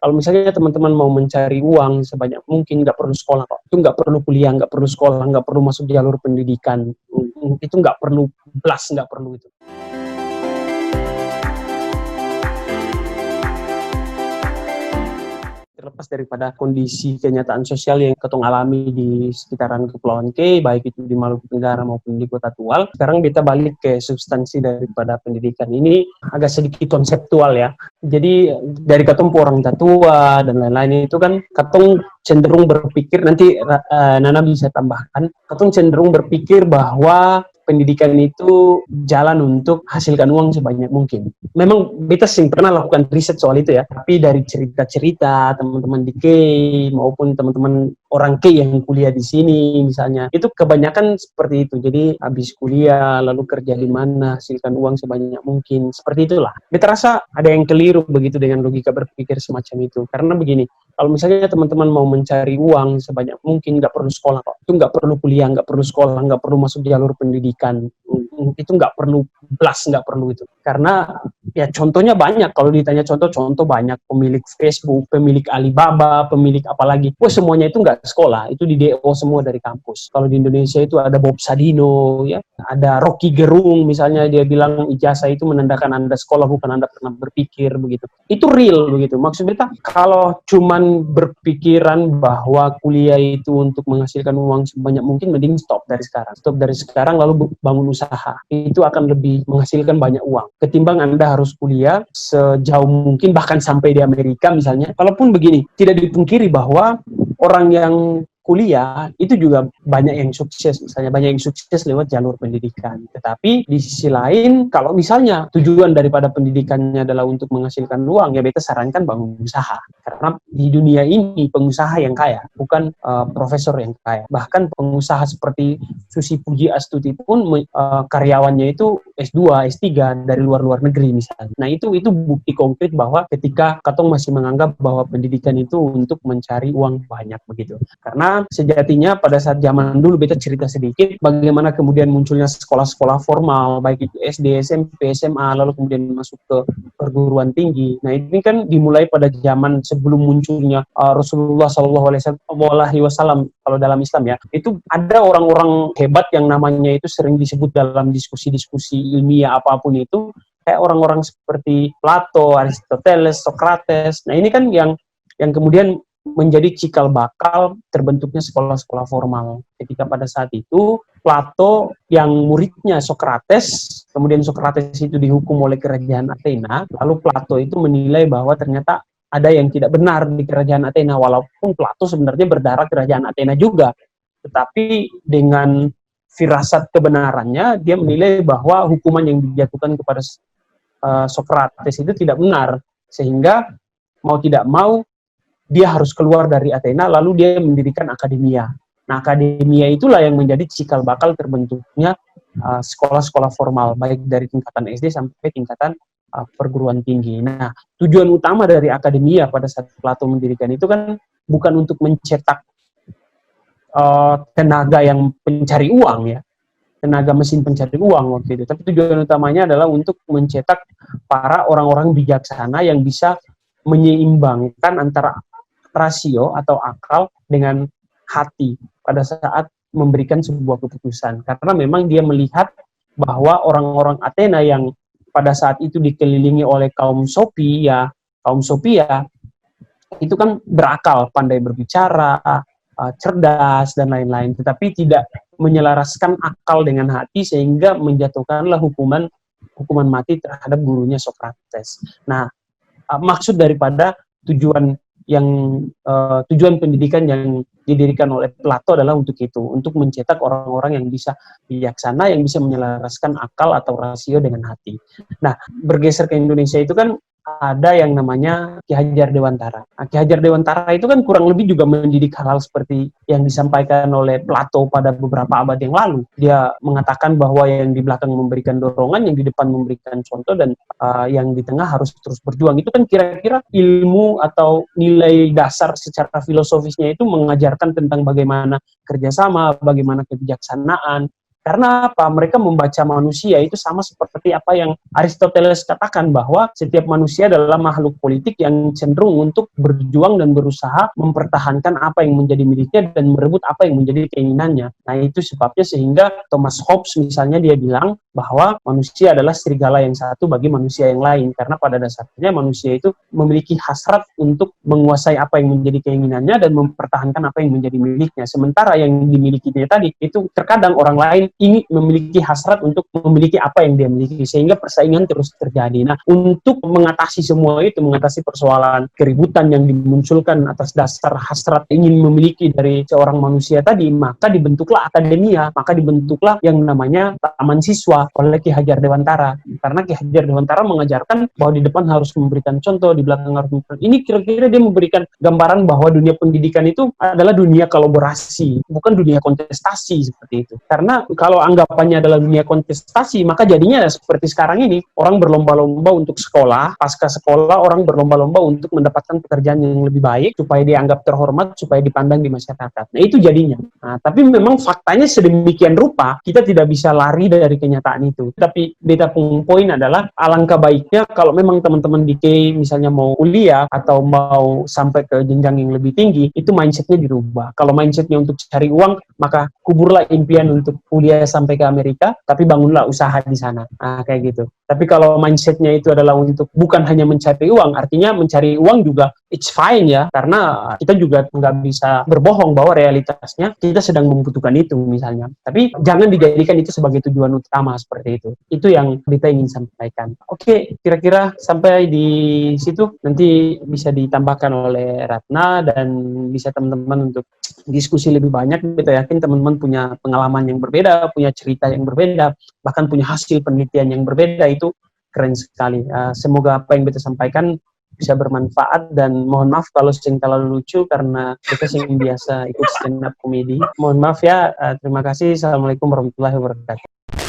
Kalau misalnya teman-teman mau mencari uang sebanyak mungkin, nggak perlu sekolah kok. Itu nggak perlu kuliah, nggak perlu sekolah, nggak perlu masuk jalur pendidikan. Itu nggak perlu, nggak perlu itu. Terlepas daripada kondisi kenyataan sosial yang ketong alami di sekitaran Kepulauan K, baik itu di Maluku Tenggara maupun di Kota Tual, sekarang kita balik ke substansi daripada pendidikan ini agak sedikit konseptual ya. Jadi dari ketong orang tua dan lain-lain itu kan ketong cenderung berpikir, nanti Nana bisa tambahkan, ketong cenderung berpikir bahwa pendidikan itu jalan untuk hasilkan uang sebanyak mungkin. Memang beta sih pernah lakukan riset soal itu ya, tapi dari cerita-cerita teman-teman di K maupun teman-teman orang K yang kuliah di sini misalnya, itu kebanyakan seperti itu. Jadi habis kuliah lalu kerja di mana, hasilkan uang sebanyak mungkin, seperti itulah. Beta rasa ada yang keliru begitu dengan logika berpikir semacam itu. Karena begini, kalau misalnya teman-teman mau mencari uang sebanyak mungkin, nggak perlu sekolah kok. Itu nggak perlu kuliah, nggak perlu sekolah, nggak perlu masuk jalur pendidikan. Itu nggak perlu, nggak perlu itu. Karena ya contohnya banyak, kalau ditanya contoh banyak. Pemilik Facebook, pemilik Alibaba, pemilik apalagi. Semuanya itu nggak sekolah, itu di DO semua dari kampus. Kalau di Indonesia itu ada Bob Sadino, ya, ada Rocky Gerung misalnya, dia bilang ijazah itu menandakan Anda sekolah, bukan Anda pernah berpikir begitu. Itu real begitu. Maksud kita kalau cuman berpikiran bahwa kuliah itu untuk menghasilkan uang sebanyak mungkin, mending stop dari sekarang. Stop dari sekarang lalu bangun usaha. Itu akan lebih menghasilkan banyak uang ketimbang Anda harus kuliah sejauh mungkin, bahkan sampai di Amerika misalnya. Kalaupun begini, tidak dipungkiri bahwa orang yang kuliah itu juga banyak yang sukses, misalnya banyak yang sukses lewat jalur pendidikan. Tetapi di sisi lain, kalau misalnya tujuan daripada pendidikannya adalah untuk menghasilkan uang, ya beta sarankan bangun usaha. Karena di dunia ini pengusaha yang kaya, bukan profesor yang kaya. Bahkan pengusaha seperti Susi Puji Astuti pun karyawannya itu S2, S3 dari luar negeri misalnya. Nah itu bukti konkret bahwa ketika katong masih menganggap bahwa pendidikan itu untuk mencari uang banyak begitu. Karena sejatinya pada saat zaman dulu, beta cerita sedikit bagaimana kemudian munculnya sekolah-sekolah formal, baik itu SD, SMP, SMA, lalu kemudian masuk ke perguruan tinggi. Nah ini kan dimulai pada zaman sebelum munculnya Rasulullah SAW kalau dalam Islam ya. Itu ada orang-orang hebat yang namanya itu sering disebut dalam diskusi-diskusi ilmiah apapun itu, kayak orang-orang seperti Plato, Aristoteles, Socrates. Nah ini kan yang kemudian menjadi cikal bakal terbentuknya sekolah-sekolah formal. Ketika pada saat itu Plato yang muridnya Socrates, kemudian Socrates itu dihukum oleh kerajaan Athena, lalu Plato itu menilai bahwa ternyata ada yang tidak benar di kerajaan Athena, walaupun Plato sebenarnya berdarah kerajaan Athena juga. Tetapi dengan firasat kebenarannya, dia menilai bahwa hukuman yang dijatuhkan kepada Socrates itu tidak benar, sehingga mau tidak mau dia harus keluar dari Athena, lalu dia mendirikan akademia. Nah, akademia itulah yang menjadi cikal bakal terbentuknya sekolah-sekolah formal, baik dari tingkatan SD sampai tingkatan perguruan tinggi. Nah, tujuan utama dari akademia pada saat Plato mendirikan itu kan bukan untuk mencetak tenaga yang pencari uang ya, tenaga mesin pencari uang waktu itu. Tapi tujuan utamanya adalah untuk mencetak para orang-orang bijaksana yang bisa menyeimbangkan antara rasio atau akal dengan hati pada saat memberikan sebuah keputusan. Karena memang dia melihat bahwa orang-orang Athena yang pada saat itu dikelilingi oleh kaum Sophia itu kan berakal, pandai berbicara, cerdas dan lain-lain, tetapi tidak menyelaraskan akal dengan hati sehingga menjatuhkanlah hukuman mati terhadap gurunya Socrates. Nah, maksud daripada tujuan pendidikan yang didirikan oleh Plato adalah untuk itu, untuk mencetak orang-orang yang bisa bijaksana, yang bisa menyelaraskan akal atau rasio dengan hati. Nah, bergeser ke Indonesia itu kan ada yang namanya Ki Hajar Dewantara. Nah, Ki Hajar Dewantara itu kan kurang lebih juga mendidik hal-hal seperti yang disampaikan oleh Plato pada beberapa abad yang lalu. Dia mengatakan bahwa yang di belakang memberikan dorongan, yang di depan memberikan contoh, dan yang di tengah harus terus berjuang. Itu kan kira-kira ilmu atau nilai dasar secara filosofisnya itu mengajarkan tentang bagaimana kerjasama, bagaimana kebijaksanaan, Karena apa? Mereka membaca manusia itu sama seperti apa yang Aristoteles katakan, bahwa setiap manusia adalah makhluk politik yang cenderung untuk berjuang dan berusaha mempertahankan apa yang menjadi miliknya dan merebut apa yang menjadi keinginannya. Nah, itu sebabnya sehingga Thomas Hobbes misalnya dia bilang bahwa manusia adalah serigala yang satu bagi manusia yang lain, karena pada dasarnya manusia itu memiliki hasrat untuk menguasai apa yang menjadi keinginannya dan mempertahankan apa yang menjadi miliknya. Sementara yang dimiliki dia tadi itu terkadang orang lain ingin memiliki hasrat untuk memiliki apa yang dia miliki, sehingga persaingan terus terjadi. Nah, untuk mengatasi semua itu, mengatasi persoalan keributan yang dimunculkan atas dasar hasrat ingin memiliki dari seorang manusia tadi, maka dibentuklah akademia, maka dibentuklah yang namanya taman siswa oleh Ki Hajar Dewantara. Karena Ki Hajar Dewantara mengajarkan bahwa di depan harus memberikan contoh, di belakang harus memberikan. Ini kira-kira dia memberikan gambaran bahwa dunia pendidikan itu adalah dunia kolaborasi, bukan dunia kontestasi seperti itu. Karena kalau anggapannya adalah dunia kontestasi, maka jadinya seperti sekarang ini, orang berlomba-lomba untuk sekolah, pasca sekolah orang berlomba-lomba untuk mendapatkan pekerjaan yang lebih baik, supaya dianggap terhormat, supaya dipandang di masyarakat. Nah, itu jadinya. Nah, tapi memang faktanya sedemikian rupa, kita tidak bisa lari dari kenyataan itu. Tapi beta poin adalah alangkah baiknya kalau memang teman-teman di K misalnya mau kuliah atau mau sampai ke jenjang yang lebih tinggi, itu mindsetnya dirubah. Kalau mindsetnya untuk cari uang, maka kuburlah impian untuk kuliah sampai ke Amerika, tapi bangunlah usaha di sana. Nah, kayak gitu. Tapi kalau mindsetnya itu adalah untuk bukan hanya mencari uang, artinya mencari uang juga it's fine ya, karena kita juga nggak bisa berbohong bahwa realitasnya kita sedang membutuhkan itu misalnya. Tapi jangan dijadikan itu sebagai tujuan utama seperti itu. Itu yang kita ingin sampaikan. Oke, kira-kira sampai di situ, nanti bisa ditambahkan oleh Ratna dan bisa teman-teman untuk diskusi lebih banyak. Kita yakin teman-teman punya pengalaman yang berbeda, punya cerita yang berbeda, bahkan punya hasil penelitian yang berbeda. Itu keren sekali. Semoga apa yang kita sampaikan bisa bermanfaat, dan mohon maaf kalau sing terlalu lucu karena kita sing biasa ikut stand up komedi. Mohon maaf ya. Terima kasih. Assalamualaikum warahmatullahi wabarakatuh.